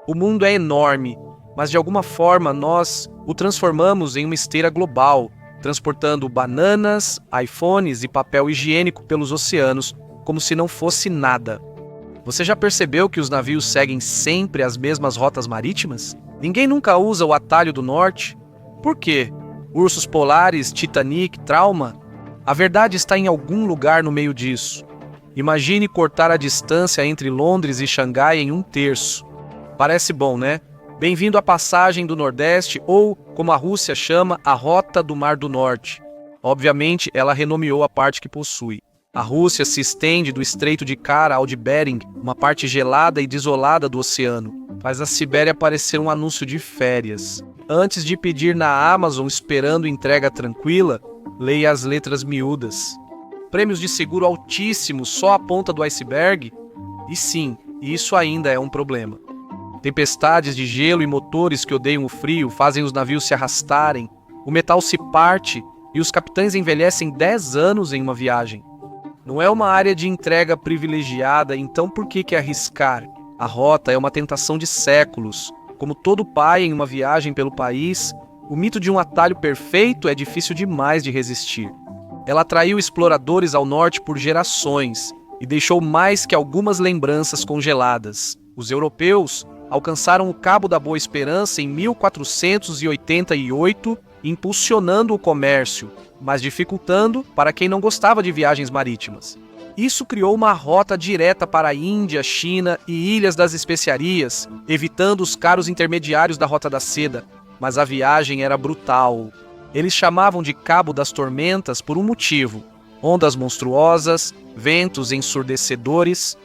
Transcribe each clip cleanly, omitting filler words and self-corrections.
O mundo é enorme, mas de alguma forma nós o transformamos em uma esteira global, transportando bananas, iPhones e papel higiênico pelos oceanos como se não fosse nada. Você já percebeu que os navios seguem sempre as mesmas rotas marítimas? Ninguém nunca usa o atalho do norte. Por quê? Ursos polares, Titanic, trauma? A verdade está em algum lugar no meio disso. Imagine cortar a distância entre Londres e Xangai em 1/3. Parece bom, né? Bem-vindo à passagem do Nordeste, ou, como a Rússia chama, a Rota do Mar do Norte. Obviamente, ela renomeou a parte que possui. A Rússia se estende do Estreito de Kara ao de Bering, uma parte gelada e desolada do oceano. Faz a Sibéria parecer um anúncio de férias. Antes de pedir na Amazon esperando entrega tranquila, leia as letras miúdas. Prêmios de seguro altíssimos, só a ponta do iceberg? E sim, isso ainda é um problema. Tempestades de gelo e motores que odeiam o frio fazem os navios se arrastarem, o metal se parte e os capitães envelhecem 10 anos em uma viagem. Não é uma área de entrega privilegiada, então por que arriscar? A rota é uma tentação de séculos. Como todo pai em uma viagem pelo país, o mito de um atalho perfeito é difícil demais de resistir. Ela atraiu exploradores ao norte por gerações e deixou mais que algumas lembranças congeladas. Os europeus alcançaram o Cabo da Boa Esperança em 1488, impulsionando o comércio, mas dificultando para quem não gostava de viagens marítimas. Isso criou uma rota direta para a Índia, China e Ilhas das Especiarias, evitando os caros intermediários da Rota da Seda, mas a viagem era brutal. Eles chamavam de Cabo das Tormentas por um motivo: ondas monstruosas, ventos ensurdecedores,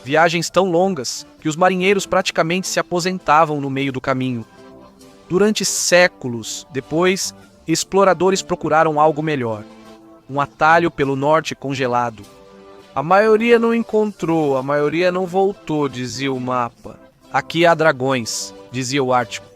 viagens tão longas que os marinheiros praticamente se aposentavam no meio do caminho. Durante séculos depois, exploradores procuraram algo melhor: um atalho pelo norte congelado. A maioria não encontrou, a maioria não voltou, dizia o mapa. Aqui há dragões, dizia o Ártico.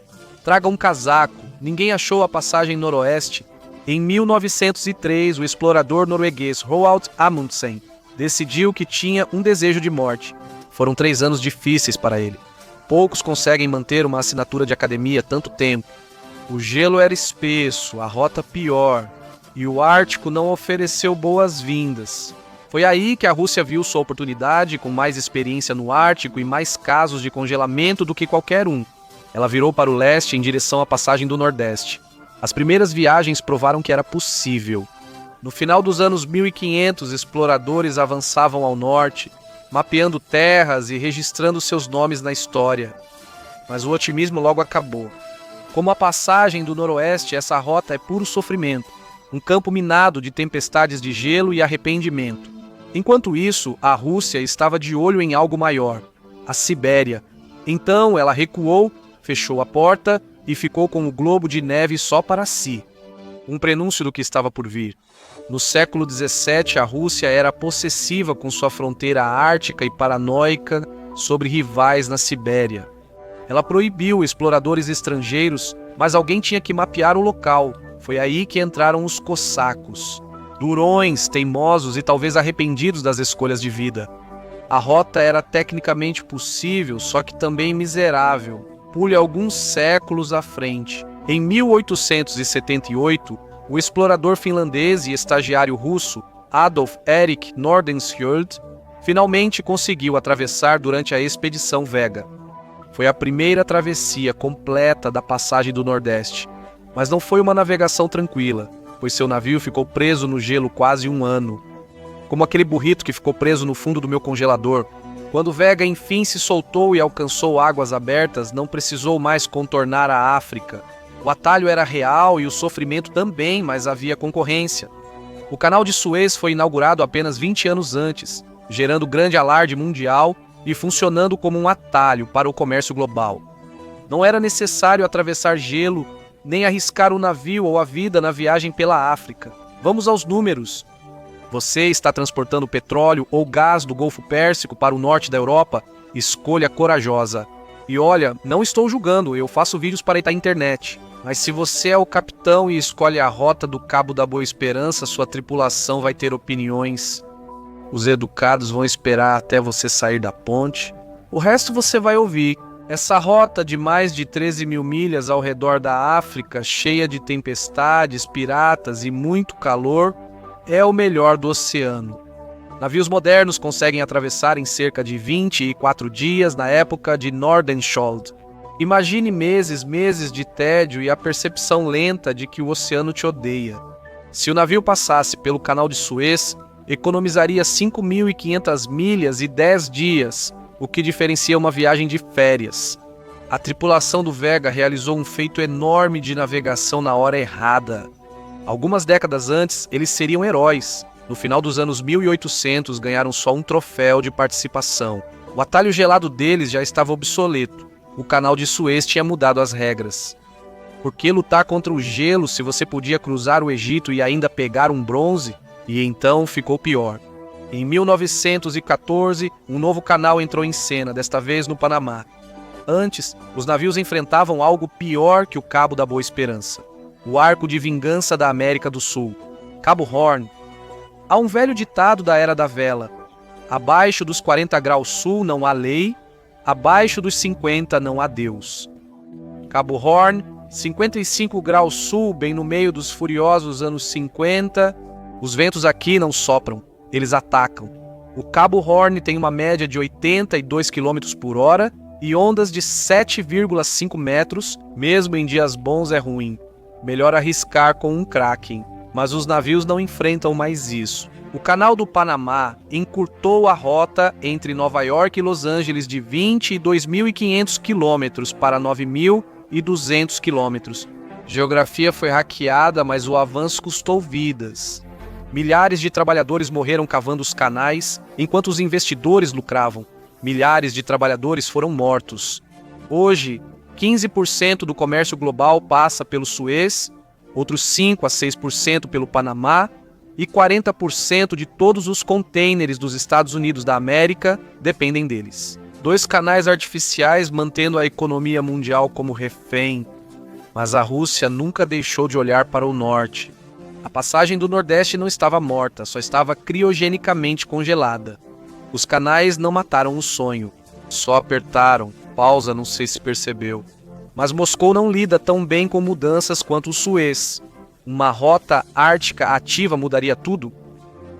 Traga um casaco, ninguém achou a passagem noroeste. Em 1903, o explorador norueguês Roald Amundsen decidiu que tinha um desejo de morte. Foram 3 anos difíceis para ele. Poucos conseguem manter uma assinatura de academia tanto tempo. O gelo era espesso, a rota pior, e o Ártico não ofereceu boas-vindas. Foi aí que a Rússia viu sua oportunidade, com mais experiência no Ártico e mais casos de congelamento do que qualquer um. Ela virou para o leste em direção à passagem do Nordeste. As primeiras viagens provaram que era possível. No final dos anos 1500, exploradores avançavam ao norte, mapeando terras e registrando seus nomes na história. Mas o otimismo logo acabou. Como a passagem do Noroeste, essa rota é puro sofrimento, um campo minado de tempestades de gelo e arrependimento. Enquanto isso, a Rússia estava de olho em algo maior: a Sibéria. Então ela recuou, fechou a porta e ficou com o globo de neve só para si. Um prenúncio do que estava por vir. No século XVII, a Rússia era possessiva com sua fronteira ártica e paranoica sobre rivais na Sibéria. Ela proibiu exploradores estrangeiros, mas alguém tinha que mapear o local. Foi aí que entraram os cossacos. Durões, teimosos e talvez arrependidos das escolhas de vida. A rota era tecnicamente possível, só que também miserável. Pule alguns séculos à frente. Em 1878, o explorador finlandês e estagiário russo Adolf Erik Nordenskjöld finalmente conseguiu atravessar durante a Expedição Vega. Foi a primeira travessia completa da passagem do Nordeste, mas não foi uma navegação tranquila, pois seu navio ficou preso no gelo quase 1 ano. Como aquele burrito que ficou preso no fundo do meu congelador. Quando Vega enfim se soltou e alcançou águas abertas, não precisou mais contornar a África. O atalho era real e o sofrimento também, mas havia concorrência. O canal de Suez foi inaugurado apenas 20 anos antes, gerando grande alarde mundial e funcionando como um atalho para o comércio global. Não era necessário atravessar gelo, nem arriscar o navio ou a vida na viagem pela África. Vamos aos números. Você está transportando petróleo ou gás do Golfo Pérsico para o norte da Europa? Escolha corajosa. E olha, não estou julgando, eu faço vídeos para a internet. Mas se você é o capitão e escolhe a rota do Cabo da Boa Esperança, sua tripulação vai ter opiniões. Os educados vão esperar até você sair da ponte. O resto você vai ouvir. Essa rota de mais de 13 mil milhas ao redor da África, cheia de tempestades, piratas e muito calor, é o melhor do oceano. Navios modernos conseguem atravessar em cerca de 24 dias na época de Nordenskjöld. Imagine meses de tédio e a percepção lenta de que o oceano te odeia. Se o navio passasse pelo Canal de Suez, economizaria 5.500 milhas e 10 dias, o que diferencia uma viagem de férias. A tripulação do Vega realizou um feito enorme de navegação na hora errada. Algumas décadas antes, eles seriam heróis. No final dos anos 1800, ganharam só um troféu de participação. O atalho gelado deles já estava obsoleto. O Canal de Suez tinha mudado as regras. Por que lutar contra o gelo se você podia cruzar o Egito e ainda pegar um bronze? E então ficou pior. Em 1914, um novo canal entrou em cena, desta vez no Panamá. Antes, os navios enfrentavam algo pior que o Cabo da Boa Esperança. O Arco de Vingança da América do Sul, Cabo Horn. Há um velho ditado da Era da Vela: abaixo dos 40 graus sul não há lei, abaixo dos 50 não há Deus. Cabo Horn, 55 graus sul, bem no meio dos furiosos anos 50. Os ventos aqui não sopram, eles atacam. O Cabo Horn tem uma média de 82 km por hora e ondas de 7,5 metros, mesmo em dias bons é ruim. Melhor arriscar com um Kraken, mas os navios não enfrentam mais isso. O Canal do Panamá encurtou a rota entre Nova York e Los Angeles de 22.500 km para 9.200 km. Geografia foi hackeada, mas o avanço custou vidas. Milhares de trabalhadores morreram cavando os canais, enquanto os investidores lucravam. Milhares de trabalhadores foram mortos. Hoje, 15% do comércio global passa pelo Suez, outros 5 a 6% pelo Panamá e 40% de todos os contêineres dos Estados Unidos da América dependem deles. 2 canais artificiais mantendo a economia mundial como refém. Mas a Rússia nunca deixou de olhar para o norte. A passagem do Nordeste não estava morta, só estava criogenicamente congelada. Os canais não mataram o sonho, só apertaram. Pausa, não sei se percebeu. Mas Moscou não lida tão bem com mudanças quanto o Suez. Uma rota ártica ativa mudaria tudo?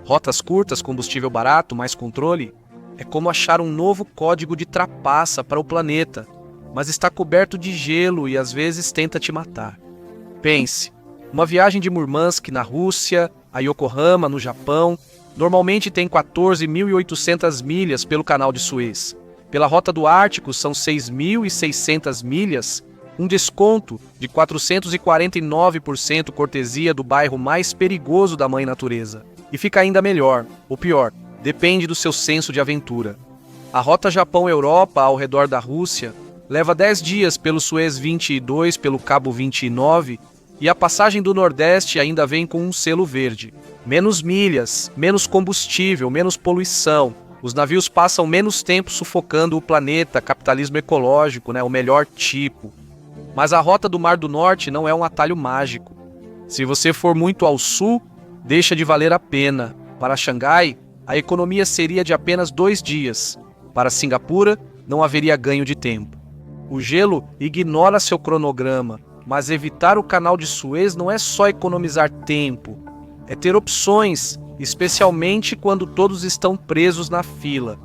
Rotas curtas, combustível barato, mais controle? É como achar um novo código de trapaça para o planeta, mas está coberto de gelo e às vezes tenta te matar. Pense, uma viagem de Murmansk na Rússia a Yokohama no Japão normalmente tem 14.800 milhas pelo Canal de Suez. Pela Rota do Ártico são 6.600 milhas, um desconto de 449% cortesia do bairro mais perigoso da Mãe Natureza. E fica ainda melhor, ou pior, depende do seu senso de aventura. A Rota Japão-Europa ao redor da Rússia leva 10 dias pelo Suez 22, pelo Cabo 29, e a passagem do Nordeste ainda vem com um selo verde. Menos milhas, menos combustível, menos poluição. Os navios passam menos tempo sufocando o planeta, capitalismo ecológico, o melhor tipo. Mas a rota do Mar do Norte não é um atalho mágico. Se você for muito ao sul, deixa de valer a pena. Para Xangai, a economia seria de apenas 2 dias. Para Singapura, não haveria ganho de tempo. O gelo ignora seu cronograma, mas evitar o Canal de Suez não é só economizar tempo, é ter opções, especialmente quando todos estão presos na fila.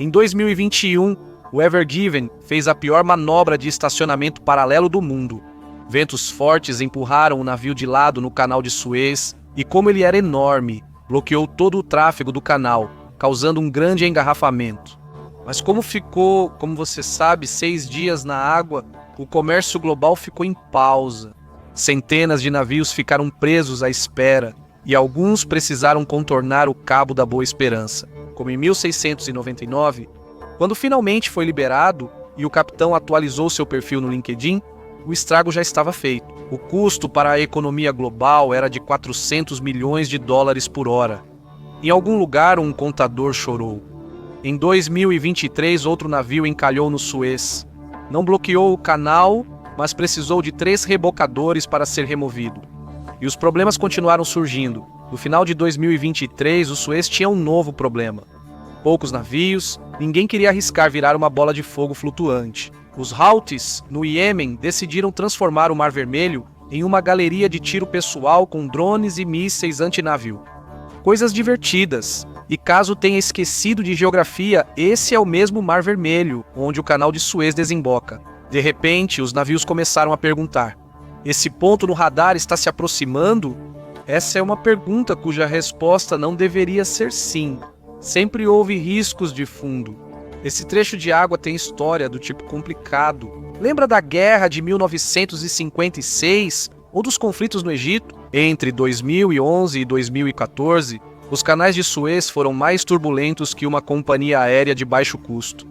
Em 2021, o Ever Given fez a pior manobra de estacionamento paralelo do mundo. Ventos fortes empurraram o navio de lado no Canal de Suez e, como ele era enorme, bloqueou todo o tráfego do canal, causando um grande engarrafamento. Mas como ficou, como você sabe, 6 dias na água, o comércio global ficou em pausa. Centenas de navios ficaram presos à espera e alguns precisaram contornar o Cabo da Boa Esperança, como em 1699, quando finalmente foi liberado e o capitão atualizou seu perfil no LinkedIn, o estrago já estava feito. O custo para a economia global era de 400 milhões de dólares por hora. Em algum lugar, um contador chorou. Em 2023, outro navio encalhou no Suez. Não bloqueou o canal, mas precisou de 3 rebocadores para ser removido. E os problemas continuaram surgindo. No final de 2023, o Suez tinha um novo problema. Poucos navios, ninguém queria arriscar virar uma bola de fogo flutuante. Os Houthis, no Iêmen, decidiram transformar o Mar Vermelho em uma galeria de tiro pessoal com drones e mísseis antinavio. Coisas divertidas. E caso tenha esquecido de geografia, esse é o mesmo Mar Vermelho, onde o Canal de Suez desemboca. De repente, os navios começaram a perguntar: esse ponto no radar está se aproximando? Essa é uma pergunta cuja resposta não deveria ser sim. Sempre houve riscos de fundo. Esse trecho de água tem história do tipo complicado. Lembra da guerra de 1956 ou dos conflitos no Egito? Entre 2011 e 2014, os canais de Suez foram mais turbulentos que uma companhia aérea de baixo custo.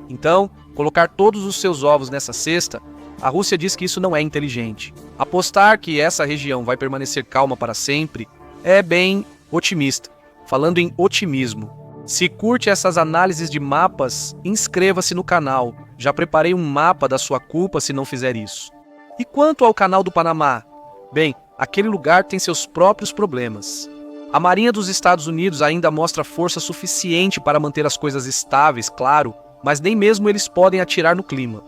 Então, colocar todos os seus ovos nessa cesta, a Rússia diz que isso não é inteligente. Apostar que essa região vai permanecer calma para sempre é bem otimista. Falando em otimismo, se curte essas análises de mapas, inscreva-se no canal. Já preparei um mapa da sua culpa se não fizer isso. E quanto ao Canal do Panamá? Bem, aquele lugar tem seus próprios problemas. A Marinha dos Estados Unidos ainda mostra força suficiente para manter as coisas estáveis, claro, mas nem mesmo eles podem atirar no clima.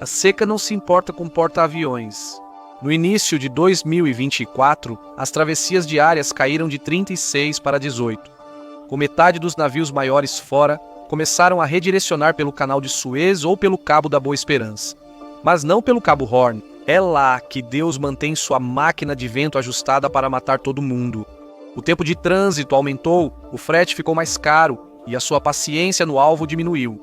A seca não se importa com porta-aviões. No início de 2024, as travessias diárias caíram de 36 para 18. Com metade dos navios maiores fora, começaram a redirecionar pelo Canal de Suez ou pelo Cabo da Boa Esperança. Mas não pelo Cabo Horn. É lá que Deus mantém sua máquina de vento ajustada para matar todo mundo. O tempo de trânsito aumentou, o frete ficou mais caro e a sua paciência no alvo diminuiu.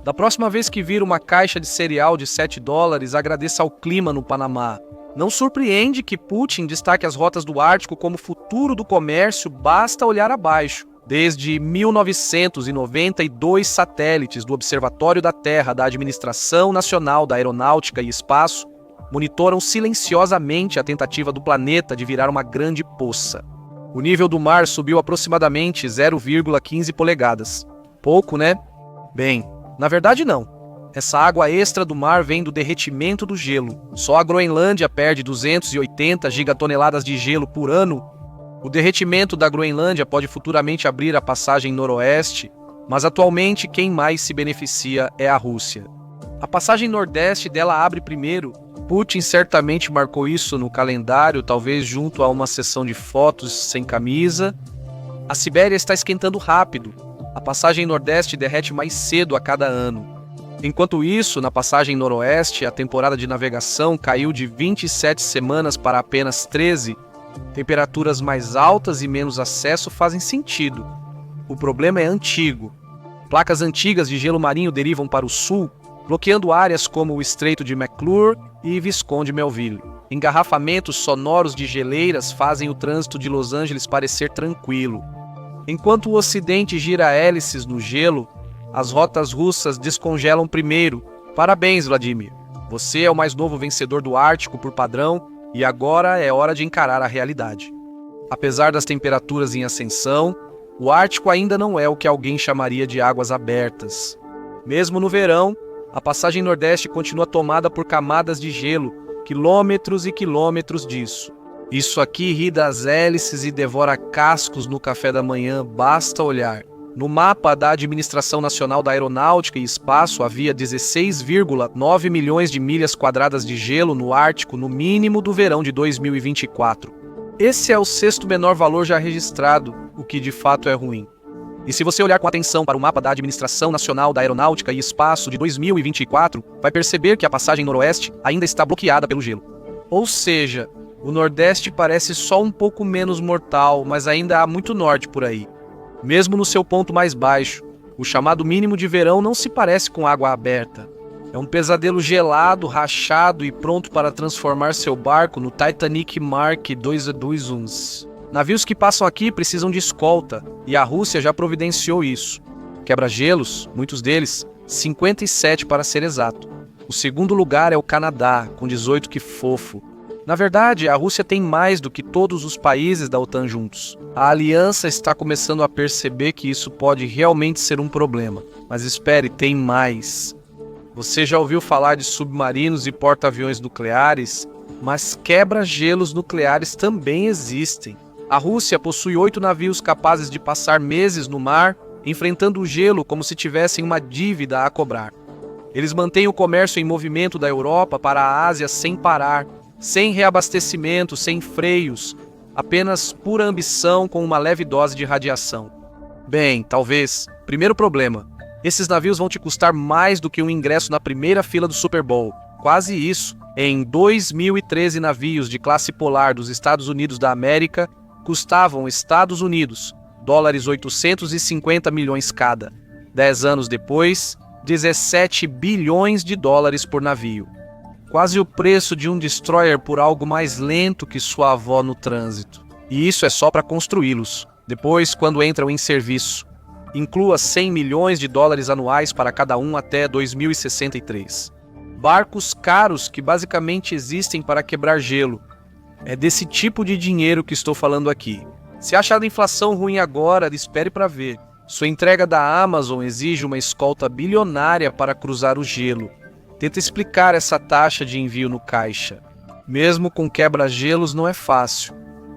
Da próxima vez que vir uma caixa de cereal de $7, agradeça ao clima no Panamá. Não surpreende que Putin destaque as rotas do Ártico como futuro do comércio, basta olhar abaixo. Desde 1992 satélites do Observatório da Terra da Administração Nacional da Aeronáutica e Espaço monitoram silenciosamente a tentativa do planeta de virar uma grande poça. O nível do mar subiu aproximadamente 0,15 polegadas. Pouco, né? Bem, na verdade não. Essa água extra do mar vem do derretimento do gelo. Só a Groenlândia perde 280 gigatoneladas de gelo por ano. O derretimento da Groenlândia pode futuramente abrir a passagem noroeste, mas atualmente quem mais se beneficia é a Rússia. A passagem nordeste dela abre primeiro. Putin certamente marcou isso no calendário, talvez junto a uma sessão de fotos sem camisa. A Sibéria está esquentando rápido. A passagem nordeste derrete mais cedo a cada ano. Enquanto isso, na passagem noroeste, a temporada de navegação caiu de 27 semanas para apenas 13. Temperaturas mais altas e menos acesso fazem sentido. O problema é antigo. Placas antigas de gelo marinho derivam para o sul, bloqueando áreas como o Estreito de McClure e Visconde Melville. Engarrafamentos sonoros de geleiras fazem o trânsito de Los Angeles parecer tranquilo. Enquanto o Ocidente gira hélices no gelo, as rotas russas descongelam primeiro. Parabéns, Vladimir. Você é o mais novo vencedor do Ártico por padrão e agora é hora de encarar a realidade. Apesar das temperaturas em ascensão, o Ártico ainda não é o que alguém chamaria de águas abertas. Mesmo no verão, a passagem nordeste continua tomada por camadas de gelo, quilômetros e quilômetros disso. Isso aqui ri das hélices e devora cascos no café da manhã, basta olhar. No mapa da Administração Nacional da Aeronáutica e Espaço havia 16,9 milhões de milhas quadradas de gelo no Ártico no mínimo do verão de 2024. Esse é o sexto menor valor já registrado, o que de fato é ruim. E se você olhar com atenção para o mapa da Administração Nacional da Aeronáutica e Espaço de 2024, vai perceber que a passagem noroeste ainda está bloqueada pelo gelo. Ou seja, o Nordeste parece só um pouco menos mortal, mas ainda há muito norte por aí. Mesmo no seu ponto mais baixo, o chamado mínimo de verão não se parece com água aberta. É um pesadelo gelado, rachado e pronto para transformar seu barco no Titanic Mark 221. Navios que passam aqui precisam de escolta, e a Rússia já providenciou isso. Quebra-gelos, muitos deles, 57 para ser exato. O segundo lugar é o Canadá, com 18, que fofo. Na verdade, a Rússia tem mais do que todos os países da OTAN juntos. A aliança está começando a perceber que isso pode realmente ser um problema. Mas espere, tem mais. Você já ouviu falar de submarinos e porta-aviões nucleares? Mas quebra-gelos nucleares também existem. A Rússia possui 8 navios capazes de passar meses no mar, enfrentando o gelo como se tivessem uma dívida a cobrar. Eles mantêm o comércio em movimento da Europa para a Ásia sem parar, sem reabastecimento, sem freios, apenas pura ambição com uma leve dose de radiação. Bem, talvez. Primeiro problema: esses navios vão te custar mais do que um ingresso na primeira fila do Super Bowl. Quase isso. Em 2013, navios de classe polar dos Estados Unidos da América custavam Estados Unidos dólares 850 milhões cada. 10 anos depois, 17 bilhões de dólares por navio. Quase o preço de um destroyer por algo mais lento que sua avó no trânsito. E isso é só para construí-los. Depois, quando entram em serviço, inclua 100 milhões de dólares anuais para cada um até 2063. Barcos caros que basicamente existem para quebrar gelo. É desse tipo de dinheiro que estou falando aqui. Se achar a inflação ruim agora, espere para ver. Sua entrega da Amazon exige uma escolta bilionária para cruzar o gelo. Tenta explicar essa taxa de envio no caixa. Mesmo com quebra-gelos não é fácil.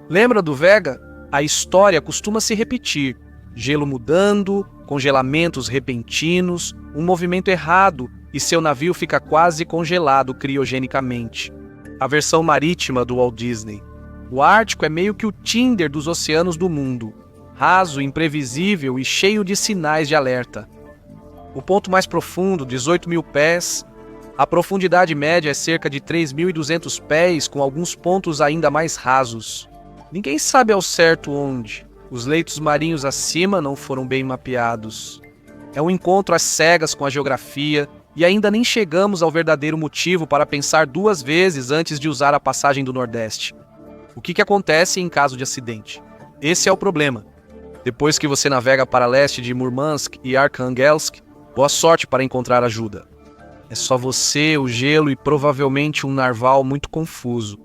Lembra do Vega? A história costuma se repetir. Gelo mudando, congelamentos repentinos, um movimento errado e seu navio fica quase congelado criogenicamente. A versão marítima do Walt Disney. O Ártico é meio que o Tinder dos oceanos do mundo. Raso, imprevisível e cheio de sinais de alerta. O ponto mais profundo, 18 mil pés. A profundidade média é cerca de 3.200 pés, com alguns pontos ainda mais rasos. Ninguém sabe ao certo onde. Os leitos marinhos acima não foram bem mapeados. É um encontro às cegas com a geografia, e ainda nem chegamos ao verdadeiro motivo para pensar duas vezes antes de usar a passagem do Nordeste. O que acontece em caso de acidente? Esse é o problema. Depois que você navega para leste de Murmansk e Arkhangelsk, boa sorte para encontrar ajuda. É só você, o gelo e provavelmente um narval muito confuso.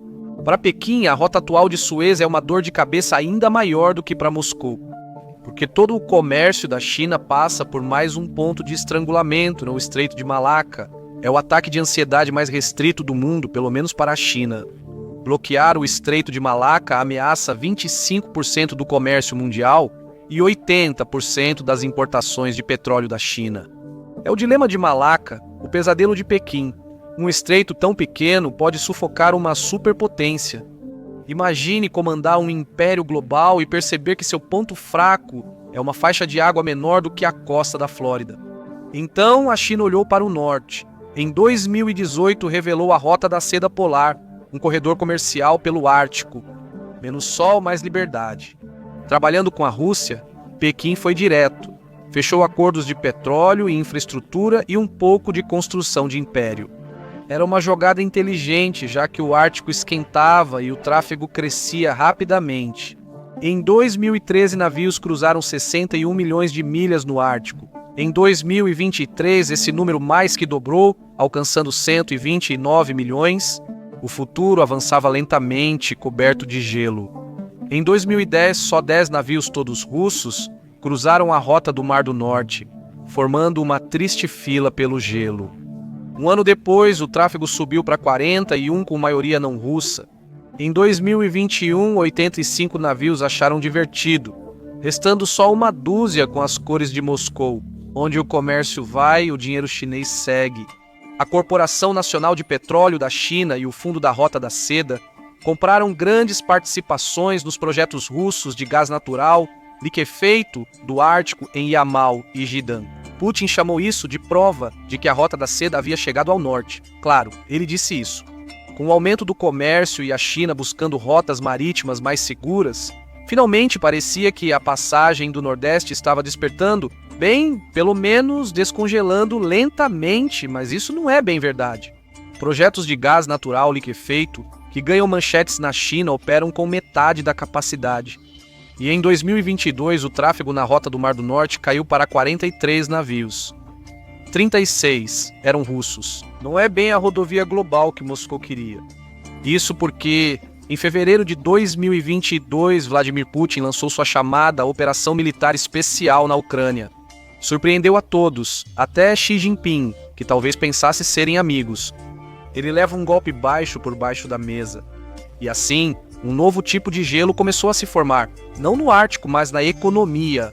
Para Pequim, a rota atual de Suez é uma dor de cabeça ainda maior do que para Moscou, porque todo o comércio da China passa por mais um ponto de estrangulamento no Estreito de Malaca. É o ataque de ansiedade mais restrito do mundo, pelo menos para a China. Bloquear o Estreito de Malaca ameaça 25% do comércio mundial e 80% das importações de petróleo da China. É o dilema de Malaca, o pesadelo de Pequim. Um estreito tão pequeno pode sufocar uma superpotência. Imagine comandar um império global e perceber que seu ponto fraco é uma faixa de água menor do que a costa da Flórida. Então a China olhou para o norte. Em 2018 revelou a Rota da Seda Polar, um corredor comercial pelo Ártico. Menos sol, mais liberdade. Trabalhando com a Rússia, Pequim foi direto. Fechou acordos de petróleo e infraestrutura e um pouco de construção de império. Era uma jogada inteligente, já que o Ártico esquentava e o tráfego crescia rapidamente. Em 2013, navios cruzaram 61 milhões de milhas no Ártico. Em 2023, esse número mais que dobrou, alcançando 129 milhões. O futuro avançava lentamente, coberto de gelo. Em 2010, só 10 navios todos russos cruzaram a rota do Mar do Norte, formando uma triste fila pelo gelo. Um ano depois, o tráfego subiu para 41, com maioria não russa. Em 2021, 85 navios acharam divertido, restando só uma dúzia com as cores de Moscou. Onde o comércio vai, o dinheiro chinês segue. A Corporação Nacional de Petróleo da China e o Fundo da Rota da Seda compraram grandes participações nos projetos russos de gás natural liquefeito do Ártico em Yamal e Jidan. Putin chamou isso de prova de que a Rota da Seda havia chegado ao norte. Claro, ele disse isso. Com o aumento do comércio e a China buscando rotas marítimas mais seguras, finalmente parecia que a passagem do Nordeste estava despertando, bem, pelo menos descongelando lentamente, mas isso não é bem verdade. Projetos de gás natural liquefeito que ganham manchetes na China operam com metade da capacidade. E em 2022, o tráfego na Rota do Mar do Norte caiu para 43 navios. 36 eram russos. Não é bem a rodovia global que Moscou queria. Isso porque, em fevereiro de 2022, Vladimir Putin lançou sua chamada Operação Militar Especial na Ucrânia. Surpreendeu a todos, até Xi Jinping, que talvez pensasse serem amigos. Ele leva um golpe baixo por baixo da mesa. E assim, um novo tipo de gelo começou a se formar, não no Ártico, mas na economia.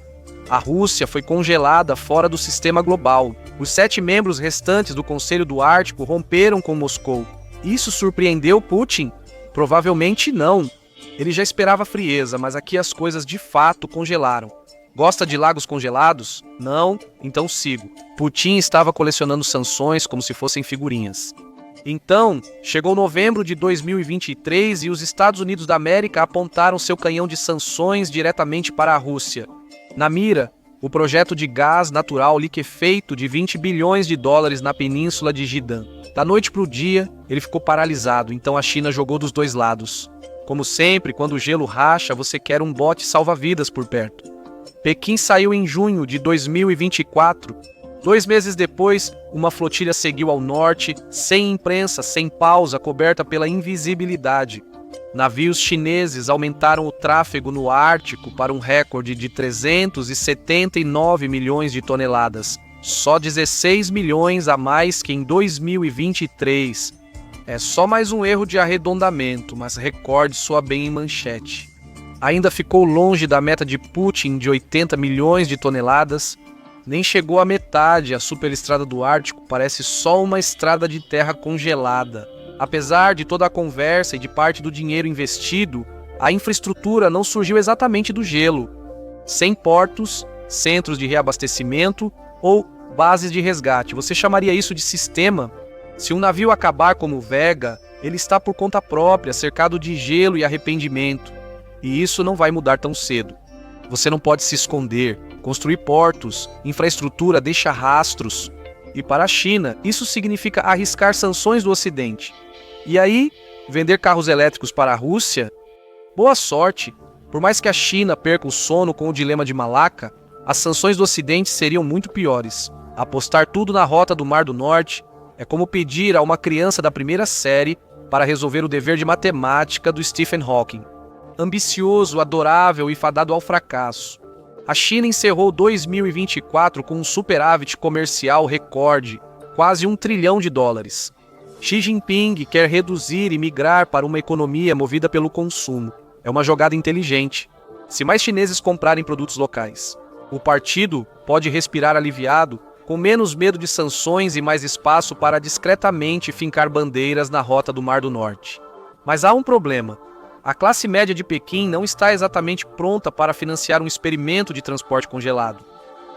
A Rússia foi congelada fora do sistema global. Os 7 membros restantes do Conselho do Ártico romperam com Moscou. Isso surpreendeu Putin? Provavelmente não. Ele já esperava frieza, mas aqui as coisas de fato congelaram. Gosta de lagos congelados? Não? Então sigo. Putin estava colecionando sanções como se fossem figurinhas. Então, chegou novembro de 2023 e os Estados Unidos da América apontaram seu canhão de sanções diretamente para a Rússia. Na mira, o projeto de gás natural liquefeito de 20 bilhões de dólares na península de Jidan. Da noite para o dia, ele ficou paralisado, então a China jogou dos dois lados. Como sempre, quando o gelo racha, você quer um bote salva-vidas por perto. Pequim saiu em junho de 2024. 2 meses depois, uma flotilha seguiu ao norte, sem imprensa, sem pausa, coberta pela invisibilidade. Navios chineses aumentaram o tráfego no Ártico para um recorde de 379 milhões de toneladas, só 16 milhões a mais que em 2023. É só mais um erro de arredondamento, mas recorde soa bem em manchete. Ainda ficou longe da meta de Putin de 80 milhões de toneladas, nem chegou à metade. A superestrada do Ártico parece só uma estrada de terra congelada. Apesar de toda a conversa e de parte do dinheiro investido, a infraestrutura não surgiu exatamente do gelo. Sem portos, centros de reabastecimento ou bases de resgate. Você chamaria isso de sistema? Se um navio acabar como o Vega, ele está por conta própria, cercado de gelo e arrependimento. E isso não vai mudar tão cedo. Você não pode se esconder. Construir portos, infraestrutura deixa rastros. E para a China, isso significa arriscar sanções do Ocidente. E aí, vender carros elétricos para a Rússia? Boa sorte! Por mais que a China perca o sono com o dilema de Malaca, as sanções do Ocidente seriam muito piores. Apostar tudo na rota do Mar do Norte é como pedir a uma criança da primeira série para resolver o dever de matemática do Stephen Hawking. Ambicioso, adorável e fadado ao fracasso. A China encerrou 2024 com um superávit comercial recorde, quase $1 trilhão. Xi Jinping quer reduzir e migrar para uma economia movida pelo consumo. É uma jogada inteligente. Se mais chineses comprarem produtos locais, o partido pode respirar aliviado, com menos medo de sanções e mais espaço para discretamente fincar bandeiras na rota do Mar do Norte. Mas há um problema. A classe média de Pequim não está exatamente pronta para financiar um experimento de transporte congelado.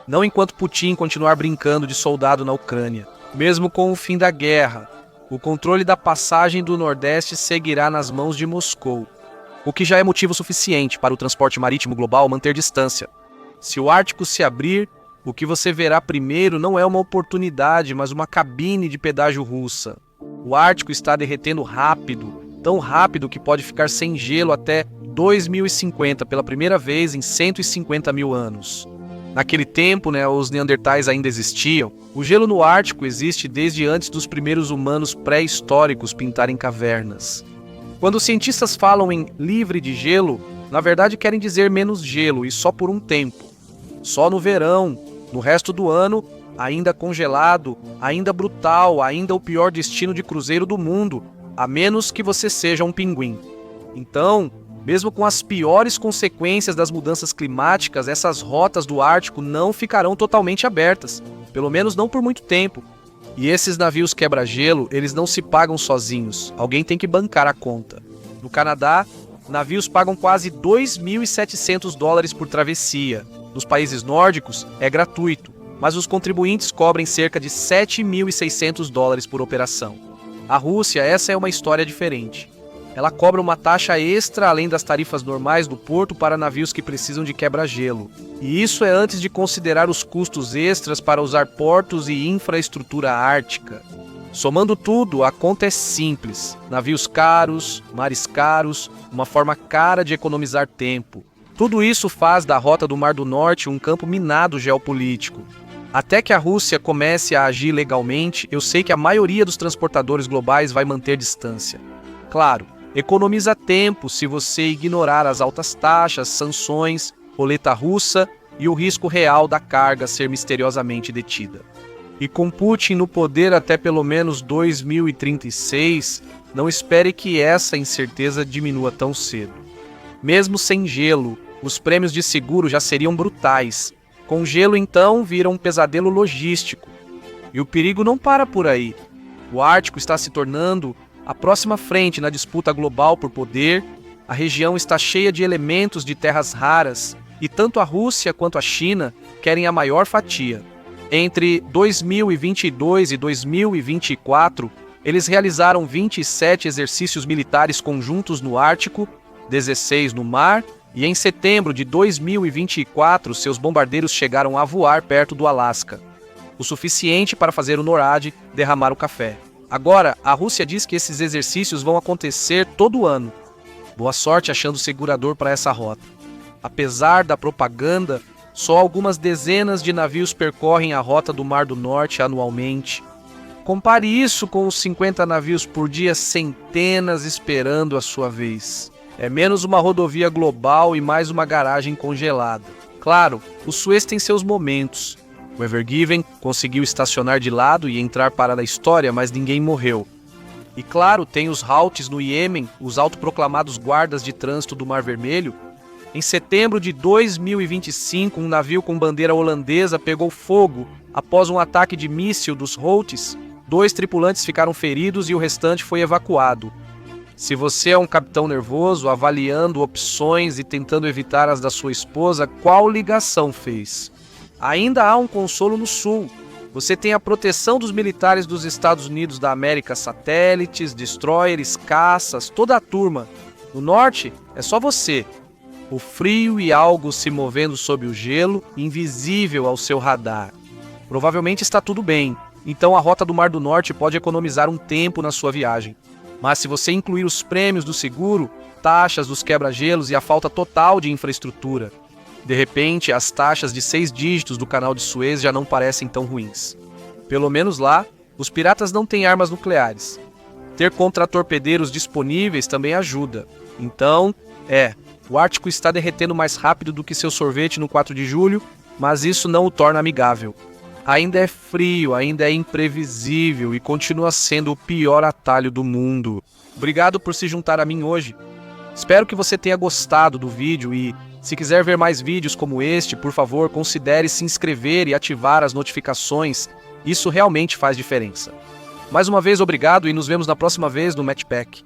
Não enquanto Putin continuar brincando de soldado na Ucrânia. Mesmo com o fim da guerra, o controle da passagem do Nordeste seguirá nas mãos de Moscou, o que já é motivo suficiente para o transporte marítimo global manter distância. Se o Ártico se abrir, o que você verá primeiro não é uma oportunidade, mas uma cabine de pedágio russa. O Ártico está derretendo rápido, tão rápido que pode ficar sem gelo até 2050, pela primeira vez em 150 mil anos. Naquele tempo, os neandertais ainda existiam. O gelo no Ártico existe desde antes dos primeiros humanos pré-históricos pintarem cavernas. Quando os cientistas falam em livre de gelo, na verdade querem dizer menos gelo e só por um tempo. Só no verão, no resto do ano, ainda congelado, ainda brutal, ainda o pior destino de cruzeiro do mundo, a menos que você seja um pinguim. Então, mesmo com as piores consequências das mudanças climáticas, essas rotas do Ártico não ficarão totalmente abertas, pelo menos não por muito tempo. E esses navios quebra-gelo, eles não se pagam sozinhos, alguém tem que bancar a conta. No Canadá, navios pagam quase $2.700 por travessia. Nos países nórdicos, é gratuito, mas os contribuintes cobrem cerca de $7.600 por operação. A Rússia, essa é uma história diferente. Ela cobra uma taxa extra além das tarifas normais do porto para navios que precisam de quebra-gelo. E isso é antes de considerar os custos extras para usar portos e infraestrutura ártica. Somando tudo, a conta é simples. Navios caros, mares caros, uma forma cara de economizar tempo. Tudo isso faz da rota do Mar do Norte um campo minado geopolítico. Até que a Rússia comece a agir legalmente, eu sei que a maioria dos transportadores globais vai manter distância. Claro, economiza tempo se você ignorar as altas taxas, sanções, roleta russa e o risco real da carga ser misteriosamente detida. E com Putin no poder até pelo menos 2036, não espere que essa incerteza diminua tão cedo. Mesmo sem gelo, os prêmios de seguro já seriam brutais. Com gelo, então, vira um pesadelo logístico. E o perigo não para por aí. O Ártico está se tornando a próxima frente na disputa global por poder. A região está cheia de elementos de terras raras e tanto a Rússia quanto a China querem a maior fatia. Entre 2022 e 2024, eles realizaram 27 exercícios militares conjuntos no Ártico, 16 no mar, e em setembro de 2024, seus bombardeiros chegaram a voar perto do Alasca, o suficiente para fazer o NORAD derramar o café. Agora, a Rússia diz que esses exercícios vão acontecer todo ano. Boa sorte achando segurador para essa rota. Apesar da propaganda, só algumas dezenas de navios percorrem a rota do Mar do Norte anualmente. Compare isso com os 50 navios por dia, centenas esperando a sua vez. É menos uma rodovia global e mais uma garagem congelada. Claro, o Suez tem seus momentos. O Ever Given conseguiu estacionar de lado e entrar para a história, mas ninguém morreu. E claro, tem os Houthis no Iêmen, os autoproclamados guardas de trânsito do Mar Vermelho. Em setembro de 2025, um navio com bandeira holandesa pegou fogo após um ataque de míssil dos Houthis. 2 tripulantes ficaram feridos e o restante foi evacuado. Se você é um capitão nervoso, avaliando opções e tentando evitar as da sua esposa, qual ligação fez? Ainda há um consolo no sul. Você tem a proteção dos militares dos Estados Unidos da América, satélites, destroyers, caças, toda a turma. No norte, é só você. O frio e algo se movendo sob o gelo, invisível ao seu radar. Provavelmente está tudo bem, então a rota do Mar do Norte pode economizar um tempo na sua viagem. Mas se você incluir os prêmios do seguro, taxas dos quebra-gelos e a falta total de infraestrutura, de repente as taxas de 6 dígitos do canal de Suez já não parecem tão ruins. Pelo menos lá, os piratas não têm armas nucleares. Ter contratorpedeiros disponíveis também ajuda. Então, o Ártico está derretendo mais rápido do que seu sorvete no 4 de julho, mas isso não o torna amigável. Ainda é frio, ainda é imprevisível e continua sendo o pior atalho do mundo. Obrigado por se juntar a mim hoje. Espero que você tenha gostado do vídeo e, se quiser ver mais vídeos como este, por favor, considere se inscrever e ativar as notificações. Isso realmente faz diferença. Mais uma vez, obrigado e nos vemos na próxima vez no Matchpack.